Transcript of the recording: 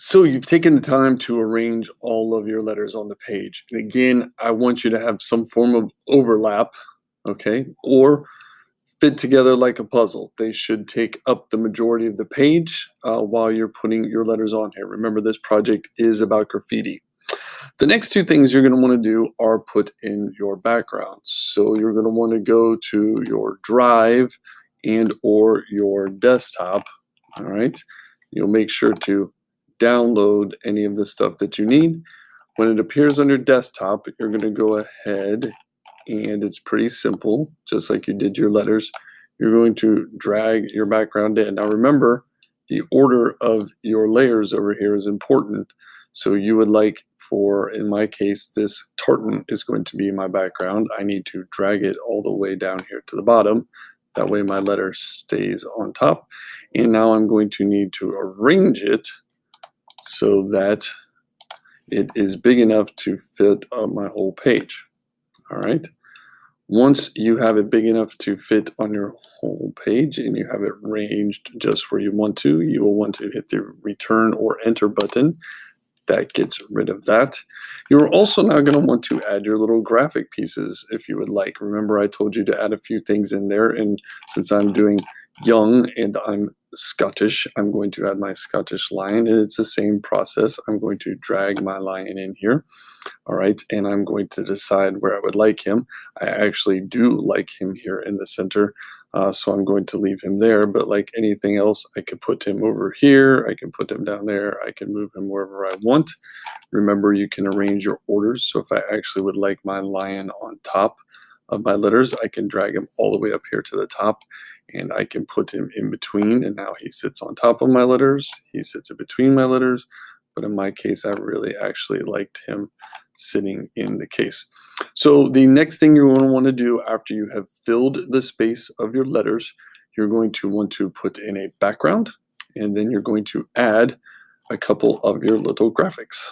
So you've taken the time to arrange all of your letters on the page. And again, I want you to have some form of overlap, okay, or fit together like a puzzle. They should take up the majority of the page while you're putting your letters on here. Remember, this project is about graffiti. The next two things you're going to want to do are put in your backgrounds. So you're going to want to go to your drive and or your desktop. All right. You'll make sure to download any of the stuff that you need. When it appears on your desktop, you're going to go ahead and it's pretty simple, just like you did your letters. You're going to drag your background in. Now remember, the order of your layers over here is important. So you would like for, in my case, this tartan is going to be my background. I need to drag it all the way down here to the bottom. That way my letter stays on top. And now I'm going to need to arrange it so that it is big enough to fit on my whole page. All right. Once you have it big enough to fit on your whole page and you have it ranged just where you want to, you will want to hit the return or enter button. That gets rid of that. You're also now going to want to add your little graphic pieces if you would like. Remember, I told you to add a few things in there, and since I'm doing young and I'm Scottish, I'm going to add my Scottish lion, and it's the same process. I'm going to drag my lion in here. All right, and I'm going to decide where I would like him. I actually do like him here in the center, so I'm going to leave him there, but like anything else, I could put him over here, I can put him down there, I can move him wherever I want. Remember, you can arrange your orders, so if I actually would like my lion on top of my letters, I can drag him all the way up here to the top, and I can put him in between, and now he sits on top of my letters, he sits in between my letters, but in my case, I really actually liked him sitting in the case. So the next thing you're going to want to do after you have filled the space of your letters, you're going to want to put in a background, and then you're going to add a couple of your little graphics.